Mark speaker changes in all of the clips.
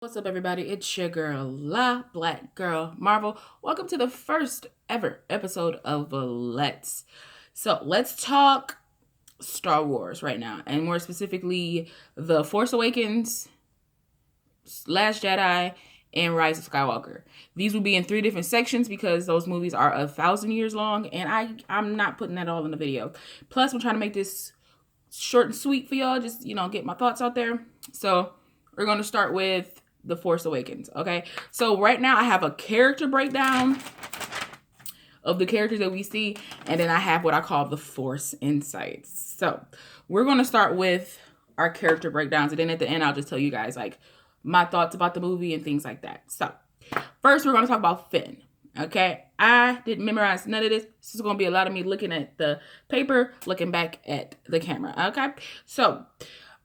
Speaker 1: What's up, everybody? It's your girl, La Black Girl Marvel. Welcome to the first ever episode of Let's. So, let's talk Star Wars right now, and more specifically, The Force Awakens, Last Jedi, and Rise of Skywalker. These will be in three different sections because those movies are 1,000 years long, and I'm not putting that all in the video. Plus, I'm trying to make this short and sweet for y'all, just get my thoughts out there. So, we're going to start with The Force Awakens, okay? So right now I have a character breakdown of the characters that we see, and then I have what I call the Force Insights. So we're going to start with our character breakdowns, and then at the end I'll just tell you guys like my thoughts about the movie and things like that. So first we're going to talk about Finn, okay? I didn't memorize none of this. This is going to be a lot of me looking at the paper, looking back at the camera, okay? So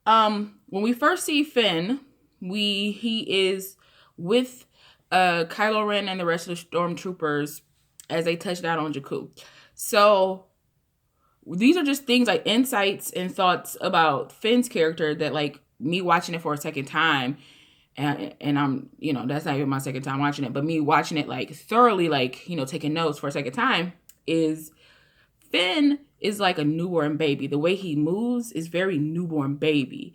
Speaker 1: when we first see Finn, he is with Kylo Ren and the rest of the stormtroopers as they touch down on Jakku. So these are just things like insights and thoughts about Finn's character that like me watching it for a second time, and I'm that's not even my second time watching it, but me watching it like thoroughly, like taking notes for a second time, is Finn is like a newborn baby. The way he moves is very newborn baby,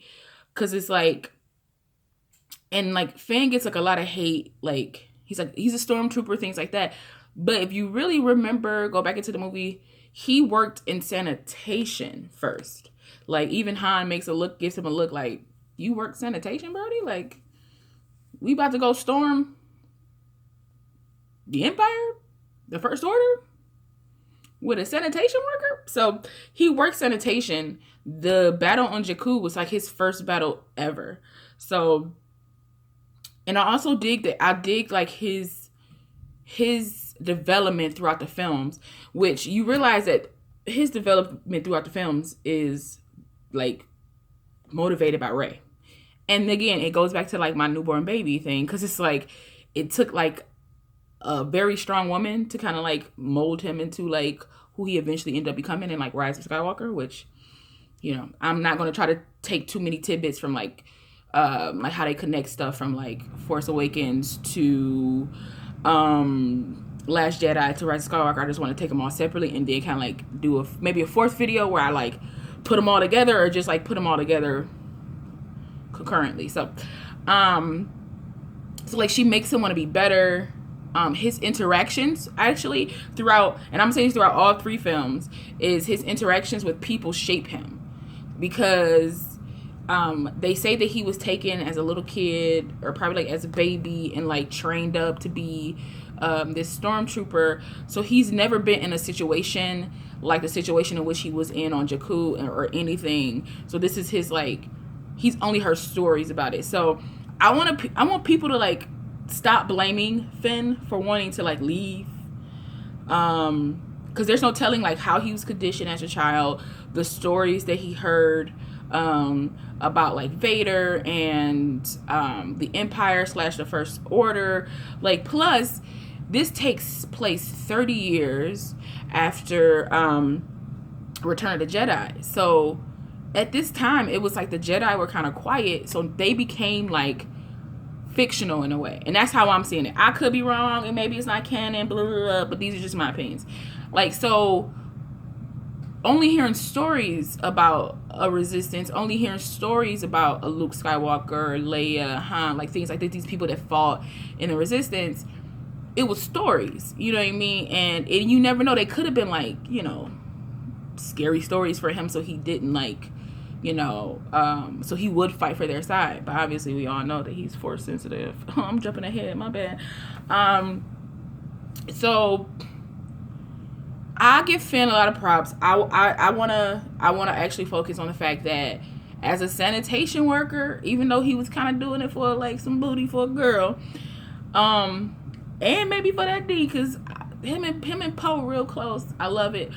Speaker 1: because it's like. And like Finn gets like a lot of hate, like he's a stormtrooper, things like that. But if you really remember, go back into the movie, he worked in sanitation first. Like even Han gives him a look like, you work sanitation, Brody? Like we about to go storm the Empire, the First Order, with a sanitation worker? So he worked sanitation. The battle on Jakku was like his first battle ever. So. And I also dig like his development throughout the films, which you realize that his development throughout the films is like motivated by Rey. And again, it goes back to like my newborn baby thing, because it's like it took like a very strong woman to kind of like mold him into like who he eventually ended up becoming in like Rise of Skywalker, which I'm not going to try to take too many tidbits from like how they connect stuff from like Force Awakens to Last Jedi to Rise of Skywalker. I just want to take them all separately and then kind of like do maybe a fourth video where I like put them all together, or just like put them all together concurrently. So like she makes him want to be better. His interactions actually throughout, and I'm saying throughout all three films, is his interactions with people shape him, because they say that he was taken as a little kid, or probably like as a baby, and like trained up to be this stormtrooper. So he's never been in a situation like the situation in which he was in on Jakku or anything. So this is his like, he's only heard stories about it. So I want people to like stop blaming Finn for wanting to like leave, because there's no telling like how he was conditioned as a child, the stories that he heard about like Vader and the Empire / the First Order. Like, plus this takes place 30 years after Return of the Jedi. So at this time it was like the Jedi were kind of quiet, so they became like fictional in a way, and that's how I'm seeing it. I could be wrong, and maybe it's not canon, blah, blah, blah, but these are just my opinions. Like, so only hearing stories about a resistance, only hearing stories about a Luke Skywalker, Leia, Han, like things like that, these people that fought in the resistance, it was stories, you know what I mean? And you never know, they could have been like, scary stories for him, so he didn't like, so he would fight for their side. But obviously we all know that he's force sensitive. I'm jumping ahead, my bad. So I give Finn a lot of props. I wanna actually focus on the fact that as a sanitation worker, even though he was kind of doing it for like some booty for a girl, and maybe for that D, because him and Poe real close. I love it.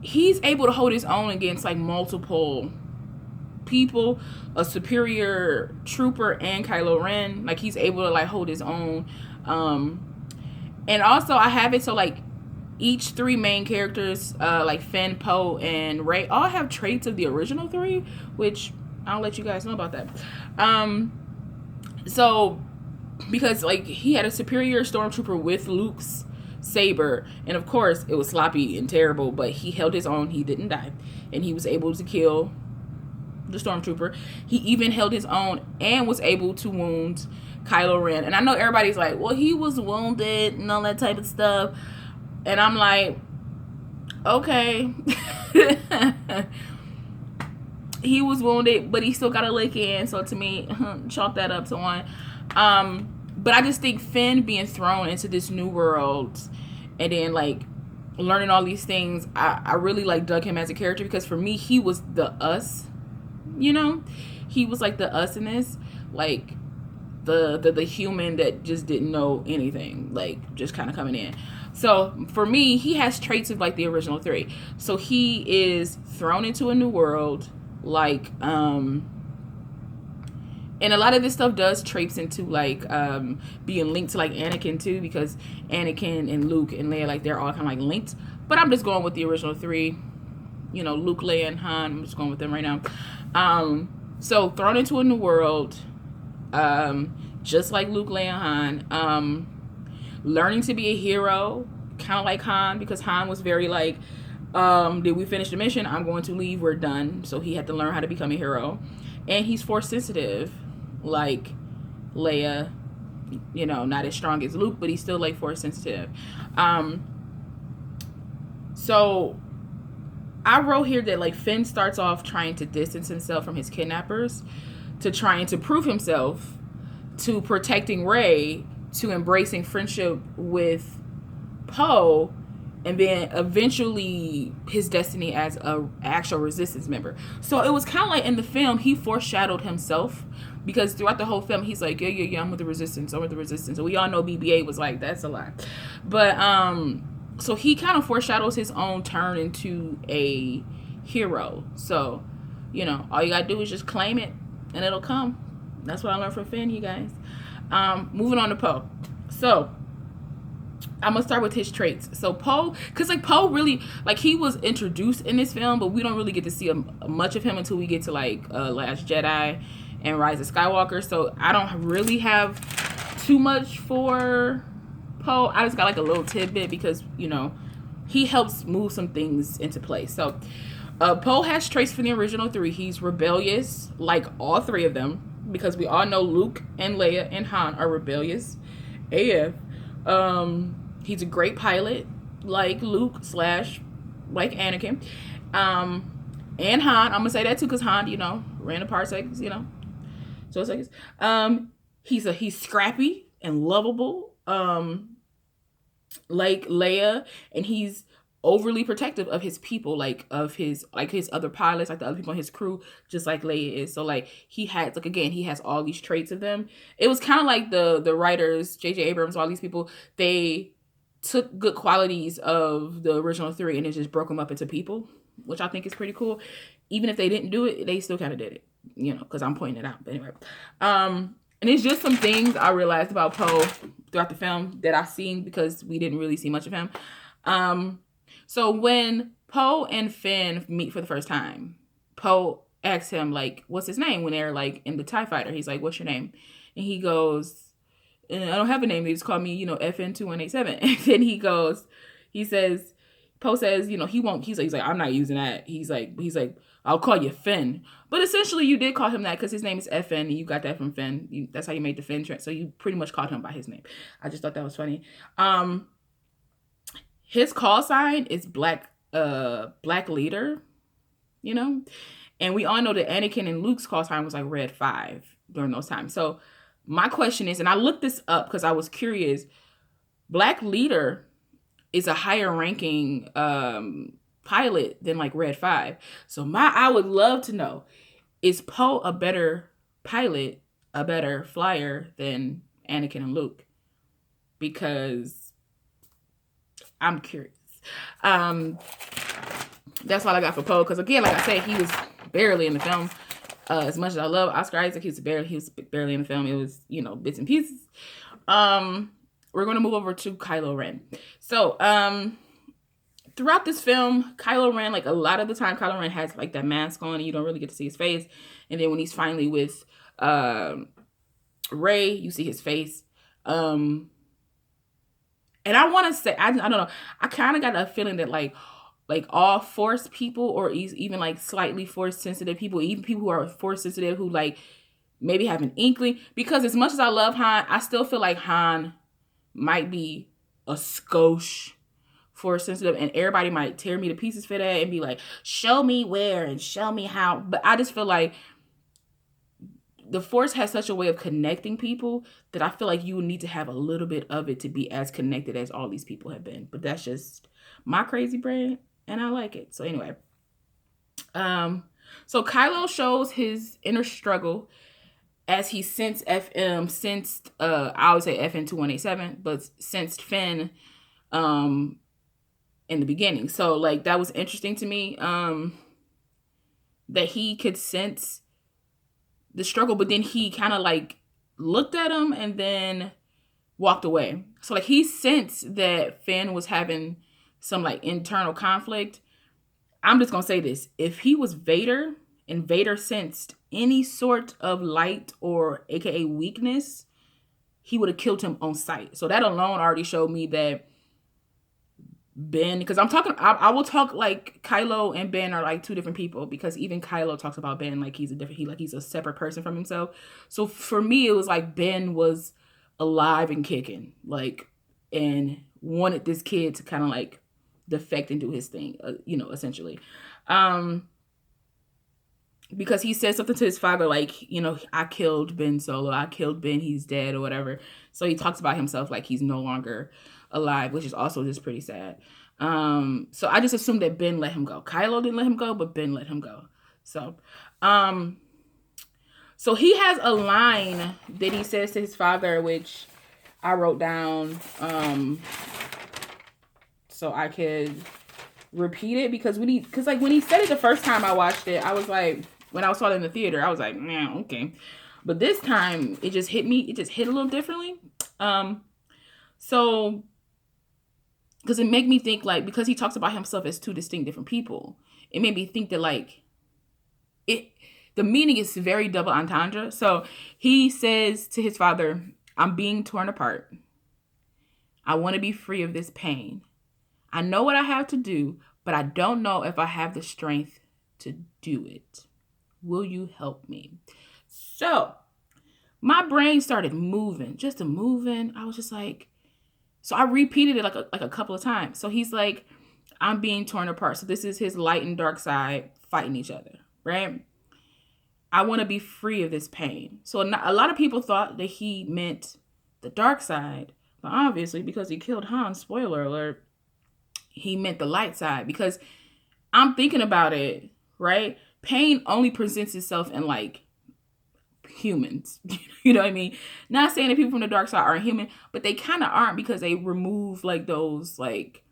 Speaker 1: He's able to hold his own against like multiple people, a superior trooper and Kylo Ren. Like he's able to like hold his own. And also I have it so like each three main characters, like Finn, Poe, and Rey, all have traits of the original three, which I'll let you guys know about that. So because like he had a superior stormtrooper with Luke's saber, and of course it was sloppy and terrible, but he held his own. He didn't die, and he was able to kill the stormtrooper. He even held his own and was able to wound Kylo Ren. And I know everybody's like, well, he was wounded and all that type of stuff, and I'm like, okay. He was wounded, but he still got a lick in. So to me, chalk that up to one. But I just think Finn being thrown into this new world and then like learning all these things, I really like dug him as a character, because for me he was the us, you know? He was like the us in this, like the human that just didn't know anything, like just kind of coming in. So for me, he has traits of like the original three. So he is thrown into a new world, like and a lot of this stuff does traipse into like being linked to like Anakin too, because Anakin and Luke and Leia, like they're all kind of like linked. But I'm just going with the original three, you know, Luke, Leia, and Han. I'm just going with them right now. So thrown into a new world, just like Luke, Leia, and Han. Learning to be a hero, kind of like Han, because Han was very like, did we finish the mission? I'm going to leave. We're done. So he had to learn how to become a hero. And he's force sensitive, like Leia, you know, not as strong as Luke, but he's still like force sensitive. So I wrote here that like Finn starts off trying to distance himself from his kidnappers, to trying to prove himself, to protecting Rey, to embracing friendship with Poe, and then eventually his destiny as a actual resistance member. So it was kind of like in the film he foreshadowed himself, because throughout the whole film he's like, yeah, I'm with the resistance, I'm with the resistance. And we all know BB-8 was like, that's a lot. But so he kind of foreshadows his own turn into a hero. So, you know, all you gotta do is just claim it and it'll come. That's what I learned from Finn, you guys. Moving on to Poe. So I'm gonna start with his traits. So Poe, because like Poe really, like he was introduced in this film, but we don't really get to see much of him until we get to like Last Jedi and Rise of Skywalker. So I don't really have too much for Poe. I just got like a little tidbit because, you know, he helps move some things into place. So Poe has traits from the original three. He's rebellious, like all three of them, because we all know Luke and Leia and Han are rebellious AF. He's a great pilot, like Luke / like Anakin. And Han, I'm gonna say that too, because Han, you know, ran a parsecs, you know, so seconds. He's scrappy and lovable, like Leia, and he's overly protective of his people, like of his other pilots, like the other people on his crew, just like Leia is. So like he has, like, again, he has all these traits of them. It was kind of like the writers, J.J. Abrams, all these people, they took good qualities of the original three and it just broke them up into people, which I think is pretty cool. Even if they didn't do it, they still kind of did it, you know, because I'm pointing it out. But anyway, and it's just some things I realized about Poe throughout the film that I've seen, because we didn't really see much of him. So when Poe and Finn meet for the first time, Poe asks him, like, what's his name, when they're like in the TIE fighter. He's like, what's your name? And he goes, I don't have a name. They just call me, you know, FN2187. And then Poe says, you know, he's like, I'm not using that. He's like, I'll call you Finn. But essentially you did call him that because his name is FN and you got that from Finn. That's how you made the Finn trend. So you pretty much called him by his name. I just thought that was funny. His call sign is black leader, you know? And we all know that Anakin and Luke's call sign was like Red 5 during those times. So my question is, and I looked this up because I was curious, Black Leader is a higher ranking pilot than like Red 5. So I would love to know, is Poe a better pilot, a better flyer than Anakin and Luke? Because I'm curious. That's all I got for Poe. Because again, like I said, he was barely in the film. As much as I love Oscar Isaac, he was barely in the film. It was, you know, bits and pieces. We're going to move over to Kylo Ren. So, throughout this film, Kylo Ren, like a lot of the time, Kylo Ren has like that mask on and you don't really get to see his face. And then when he's finally with Ray, you see his face. And I want to say, I don't know. I kind of got a feeling that like all force people, or even like slightly force sensitive people, even people who are force sensitive, who like maybe have an inkling. Because as much as I love Han, I still feel like Han might be a skosh force sensitive, and everybody might tear me to pieces for that and be like, show me where and show me how. But I just feel like the force has such a way of connecting people that I feel like you need to have a little bit of it to be as connected as all these people have been. But that's just my crazy brain, and I like it. So anyway, so Kylo shows his inner struggle as he sensed I would say FN 2187, but sensed Finn in the beginning. So like that was interesting to me, that he could sense the struggle, but then he kind of like looked at him and then walked away. So like he sensed that Finn was having some like internal conflict. I'm just gonna say this: if he was Vader and Vader sensed any sort of light or AKA weakness, he would have killed him on sight. So that alone already showed me that Ben, because I will talk like Kylo and Ben are like two different people, because even Kylo talks about Ben like he's a separate person from himself. So for me, it was like Ben was alive and kicking, like, and wanted this kid to kind of like defect and do his thing, essentially. Because he said something to his father like, I killed Ben Solo, I killed Ben, he's dead, or whatever. So he talks about himself like he's no longer alive, which is also just pretty sad. So I just assumed that Ben let him go. Kylo didn't let him go, but Ben let him go. So so he has a line that he says to his father, which I wrote down so I could repeat it, because when he said it the first time I watched it, I was like, when I saw it in the theater, I was like, man, okay. But this time it just hit me. It just hit a little differently. So because it made me think, like, because he talks about himself as two distinct different people, it made me think that like the meaning is very double entendre. So he says to his father, I'm being torn apart. I want to be free of this pain. I know what I have to do, but I don't know if I have the strength to do it. Will you help me? So my brain started moving, just a moving. I was just like, so I repeated it like a couple of times. So he's like, I'm being torn apart. So this is his light and dark side fighting each other, right? I want to be free of this pain. So a lot of people thought that he meant the dark side, but obviously because he killed Han, spoiler alert, he meant the light side. Because I'm thinking about it, right? Pain only presents itself in like humans. You know what I mean? Not saying that people from the dark side aren't human, but they kind of aren't, because they remove like those like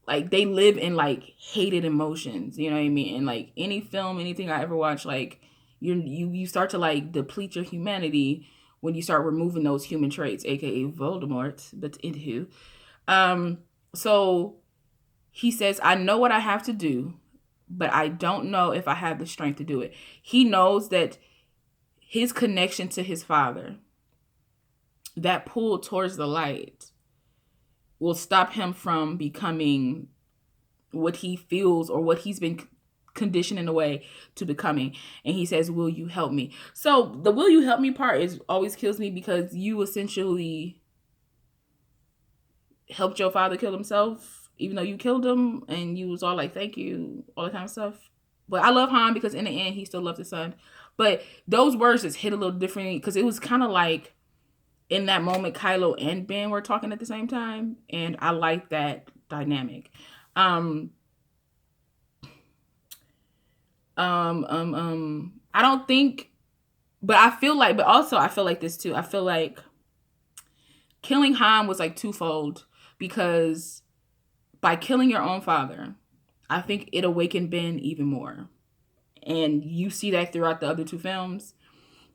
Speaker 1: they live in like hated emotions. You know what I mean? And like any film, anything I ever watch, like you start to like deplete your humanity when you start removing those human traits, aka Voldemort. But anywho, so he says, I know what I have to do, but I don't know if I have the strength to do it. He knows that his connection to his father, that pull towards the light, will stop him from becoming what he feels or what he's been conditioned in a way to becoming. And he says, will you help me? So the will you help me part always kills me, because you essentially helped your father kill himself, even though you killed him, and you was all like, thank you, all that kind of stuff. But I love Han, because in the end, he still loved his son. But those words just hit a little differently, because it was kind of like in that moment, Kylo and Ben were talking at the same time. And I like that dynamic. I don't think, but I feel like, but also I feel like this too. I feel like killing Han was like twofold, because by killing your own father, I think it awakened Ben even more. And you see that throughout the other two films,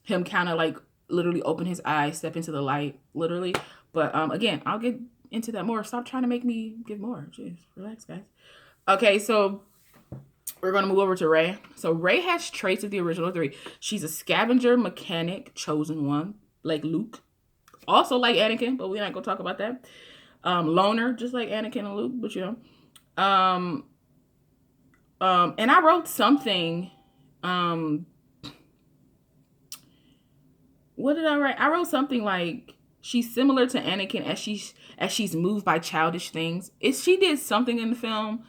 Speaker 1: him kind of like literally open his eyes, step into the light, literally. But again, I'll get into that more. Stop trying to make me give more. Jeez, relax, guys. Okay, so we're going to move over to Rey. So Rey has traits of the original three. She's a scavenger, mechanic, chosen one. like Luke. Also like Anakin, but we're not gonna talk about that. Loner, just like Anakin and Luke, but you know. And I wrote something. Um, what did I write? I wrote something like she's similar to Anakin as she's moved by childish things. She did something in the film,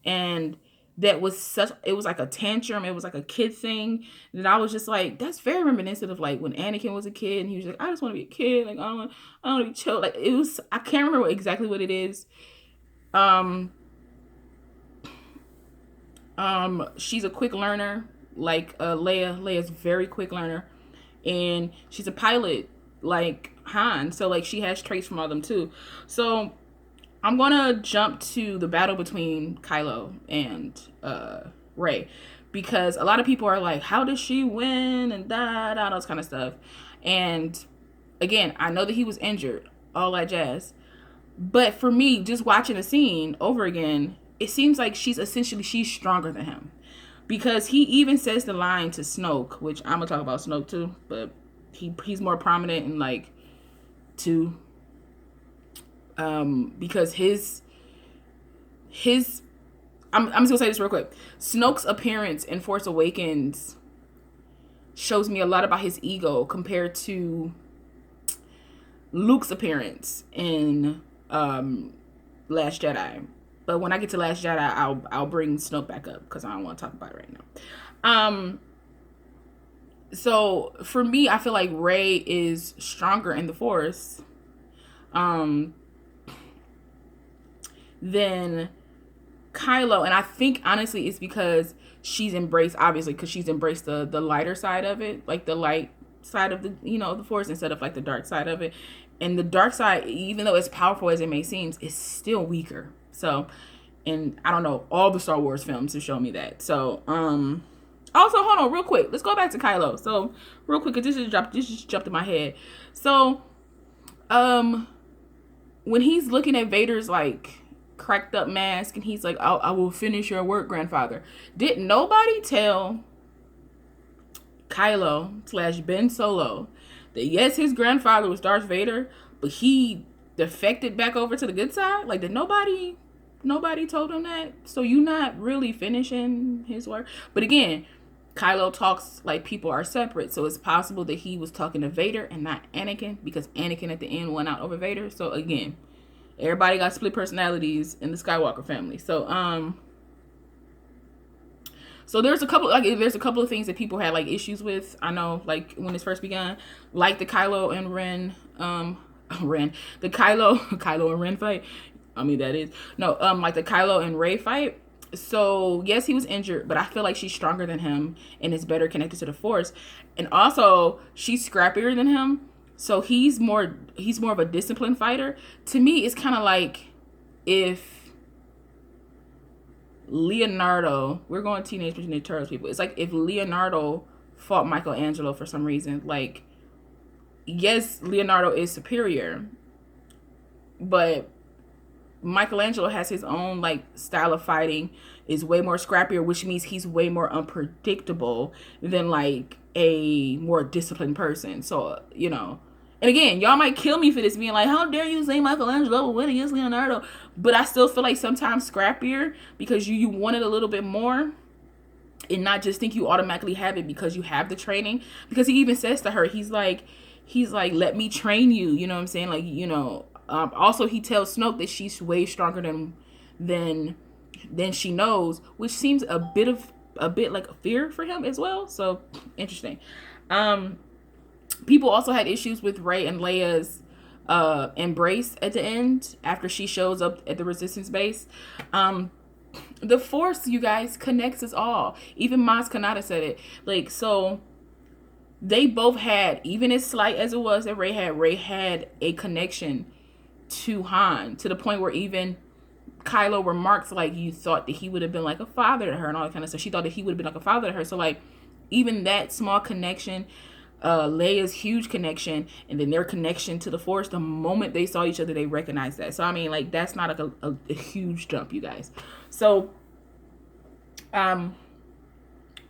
Speaker 1: and that was such, it was like a tantrum, it was like a kid thing, that I was just like, that's very reminiscent of like when Anakin was a kid and he was like, I just want to be a kid, like I don't want to be chill. Like it was, I can't remember exactly what it is. Um she's a quick learner, like Leia. Leia's very quick learner, and she's a pilot like Han. So like she has traits from all them too. So I'm gonna jump to the battle between Kylo and Rey, because a lot of people are like, how does she win and da those kind of stuff. And again, I know that he was injured, all that jazz. But for me, just watching the scene over again, it seems like she's stronger than him, because he even says the line to Snoke, which I'm gonna talk about Snoke too, but he's more prominent in like two, because his I'm just gonna say this real quick. Snoke's appearance in Force Awakens shows me a lot about his ego compared to Luke's appearance in Last Jedi. But when I get to Last Jedi, I'll bring Snoke back up because I don't want to talk about it right now. So for me, I feel like Rey is stronger in the Force than Kylo, and I think honestly it's because she's embraced, obviously, because she's embraced the lighter side of it, like the light side of the the Force, instead of like the dark side of it. And the dark side, even though as powerful as it may seem, is still weaker. So, and I don't know, all the Star Wars films have shown me that. So, also, hold on real quick, let's go back to Kylo. So real quick, because this just jumped in my head. So when he's looking at Vader's like cracked up mask, and he's like, I will finish your work, grandfather. Did nobody tell Kylo / Ben Solo that yes, his grandfather was Darth Vader, but he defected back over to the good side? Like, did nobody told him that? So you not really finishing his work? But again, Kylo talks like people are separate, so it's possible that he was talking to Vader and not Anakin, because Anakin at the end went out over Vader. So again, everybody got split personalities in the Skywalker family. So so there's a couple of things that people had like issues with. I know, like when this first began, like the Kylo and Ren the Kylo and Ren fight. I mean, that is no like the Kylo and Rey fight. So yes, he was injured, but I feel like she's stronger than him and is better connected to the Force. And also she's scrappier than him. So he's more of a disciplined fighter. To me, it's kind of like if Leonardo, we're going Teenage Mutant Ninja Turtles people. It's like if Leonardo fought Michelangelo for some reason. Like, yes, Leonardo is superior, but Michelangelo has his own like style of fighting, is way more scrappier, which means he's way more unpredictable than like a more disciplined person. So, and again, y'all might kill me for this, being like, how dare you say Michelangelo when he is Leonardo? But I still feel like sometimes scrappier, because you want it a little bit more, and not just think you automatically have it because you have the training. Because he even says to her, he's like, let me train you. You know what I'm saying? Like, also he tells Snoke that she's way stronger than she knows, which seems a bit like a fear for him as well. So interesting. People also had issues with Rey and Leia's embrace at the end after she shows up at the Resistance base. The Force, you guys, connects us all. Even Maz Kanata said it. Like, so they both had, even as slight as it was that Rey had a connection to Han, to the point where even Kylo remarks like, you thought that he would have been like a father to her and all that kind of stuff. She thought that he would have been like a father to her. So like, even that small connection, Leia's huge connection, and then their connection to the Force, the moment they saw each other, they recognized that. So I mean, like, that's not like a huge jump, you guys. So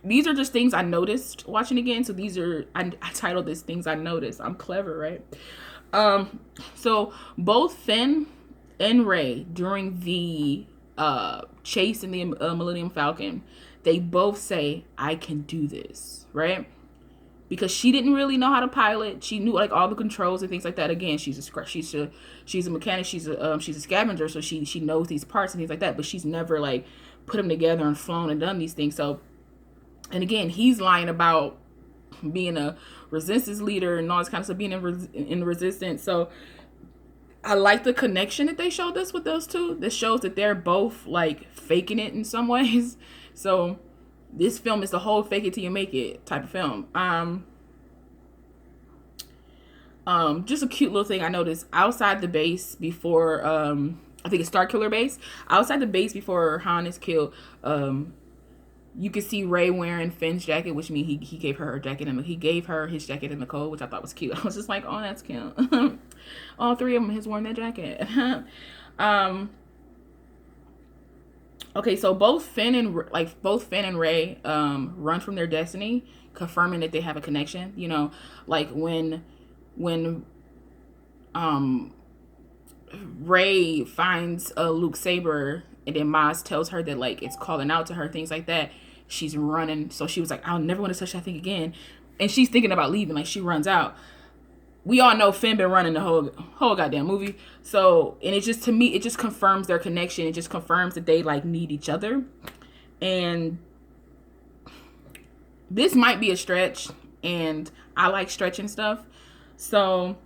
Speaker 1: these are just things I noticed watching again. So these are, I titled this things I noticed. I'm clever, right? So both Finn and Rey during the chase in the Millennium Falcon, they both say, "I can do this," right? Because she didn't really know how to pilot. She knew like all the controls and things like that. Again, she's a mechanic. She's a scavenger, so she knows these parts and things like that. But she's never like put them together and flown and done these things. So, and again, he's lying about being a resistance leader and all this kind of stuff, being in the resistance. So I like the connection that they showed us with those two. This shows that they're both like faking it in some ways. So this film is the whole fake it till you make it type of film. Just a cute little thing I noticed outside the base before I think it's Starkiller base. Outside the base before Han is killed, you could see Rey wearing Finn's jacket, which means he gave her jacket and he gave her his jacket in the cold, which I thought was cute. I was just like, oh, that's cute. All three of them has worn that jacket. Okay, so both Finn and Rey run from their destiny, confirming that they have a connection. You know, like when Rey finds Luke Saber, and then Maz tells her that like it's calling out to her, things like that. She's running, so she was like, "I'll never want to touch that thing again," and she's thinking about leaving. Like she runs out. We all know Finn been running the whole goddamn movie. So, and it just, to me, it just confirms their connection. It just confirms that they like need each other. And this might be a stretch, and I like stretching stuff. So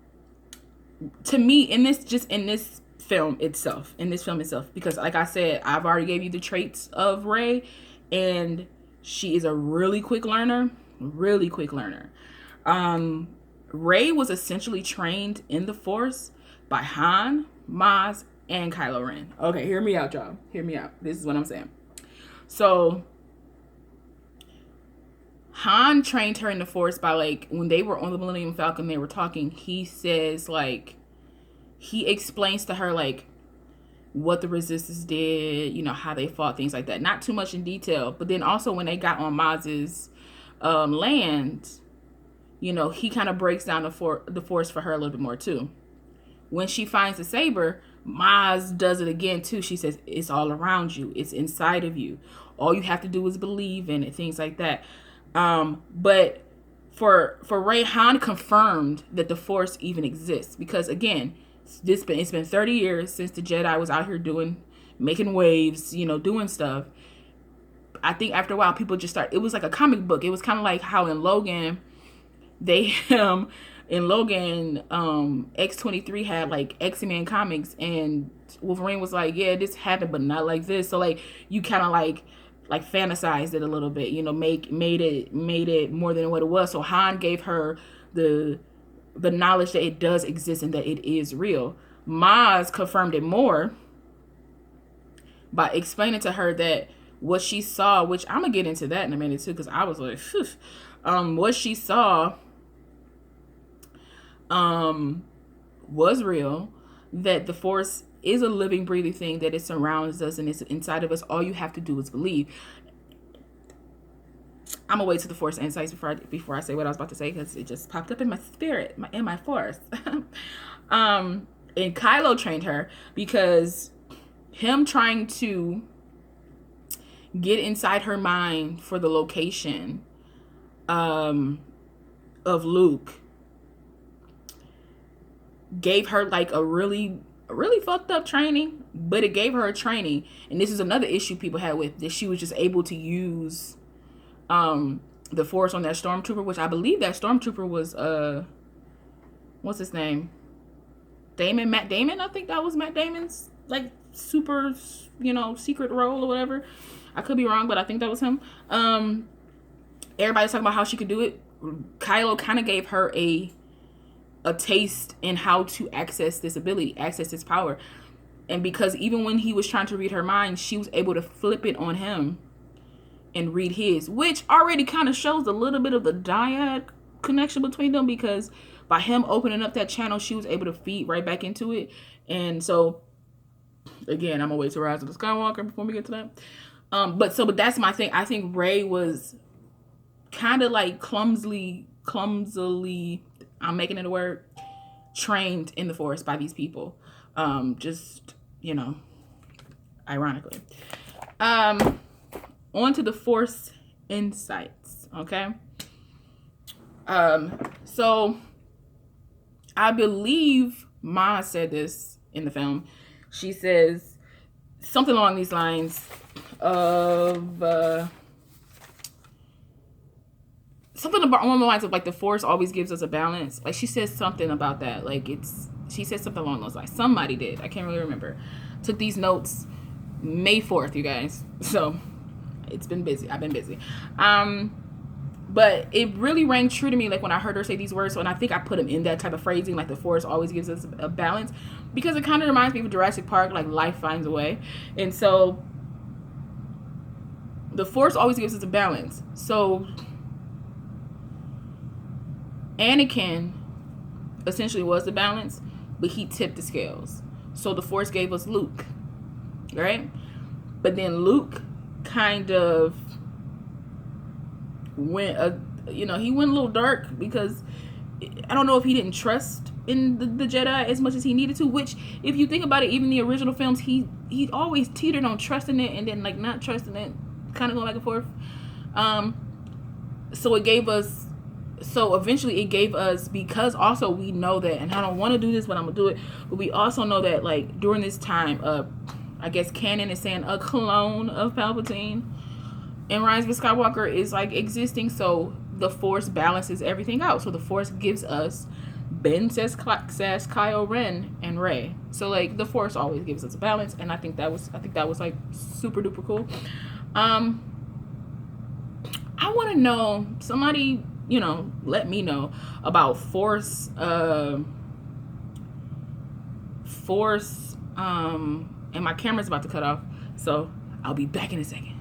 Speaker 1: to me, in this film itself, because like I said, I've already gave you the traits of Rey, and she is a really quick learner. Rey was essentially trained in the Force by Han, Maz, and Kylo Ren. Okay, hear me out, y'all. Hear me out. This is what I'm saying. So, Han trained her in the Force by, like, when they were on the Millennium Falcon, they were talking, he says, like, he explains to her, like, what the Resistance did, you know, how they fought, things like that. Not too much in detail, but then also when they got on Maz's land, you know, he kind of breaks down the Force for her a little bit more too. When she finds the saber, Maz does it again too. She says, it's all around you. It's inside of you. All you have to do is believe in it, things like that. But for Rey, Han confirmed that the Force even exists. Because again, it's been 30 years since the Jedi was out here making waves, you know, doing stuff. I think after a while, people just it was like a comic book. It was kind of like how in Logan, X-23 had like X-Men comics, and Wolverine was like, yeah, this happened but not like this. So like you kind of like fantasized it a little bit, you know, made it more than what it was. So Han gave her the knowledge that it does exist and that it is real. Maz confirmed it more by explaining to her that what she saw, which I'm gonna get into that in a minute too, because I was like, phew. What she saw was real, that the Force is a living, breathing thing, that it surrounds us and it's inside of us. All you have to do is believe. I'm gonna wait to the Force insights before I say what I was about to say, because it just popped up in my spirit, in my Force. And Kylo trained her because him trying to get inside her mind for the location of Luke gave her like a really fucked up training, but it gave her a training. And this is another issue people had with that, she was just able to use the Force on that stormtrooper, which I believe that stormtrooper was what's his name, Matt Damon. I think that was Matt Damon's like super, you know, secret role or whatever. I could be wrong, but I think that was him. Everybody's talking about how she could do it. Kylo kind of gave her a taste in how to access this ability, access this power. And because even when he was trying to read her mind, she was able to flip it on him and read his, which already kind of shows a little bit of the dyad connection between them, because by him opening up that channel, she was able to feed right back into it. And so, again, I'm gonna wait to Rise of the Skywalker before we get to that. But that's my thing. I think Rey was kind of like clumsily, I'm making it a word, trained in the Force by these people. Just, ironically. On to the Force insights, okay? So I believe Ma said this in the film. She says something along these lines of something about along the lines of like the Force always gives us a balance. Like she says something about that. Like she said something along those lines. Somebody did. I can't really remember. Took these notes May 4th, you guys. So it's been busy. I've been busy. But it really rang true to me, like when I heard her say these words. So, and I think I put them in that type of phrasing, like the Force always gives us a balance, because it kind of reminds me of Jurassic Park, like life finds a way. And so the Force always gives us a balance. So Anakin essentially was the balance, but he tipped the scales. So the Force gave us Luke, right? But then Luke kind of went he went a little dark, because I don't know if he didn't trust in the Jedi as much as he needed to, which if you think about it, even the original films, he always teetered on trusting it and then like not trusting it, kind of going back and forth. So eventually it gave us, because also we know that, and I don't want to do this, but I'm gonna do it, but we also know that like during this time, I guess canon is saying a clone of Palpatine and Rise of Skywalker is like existing. So the Force balances everything out. So the Force gives us Ben says Kylo Ren and Rey. So like the Force always gives us a balance, and I think that was like super duper cool. I want to know, somebody let me know about Force and my camera's about to cut off, so I'll be back in a second.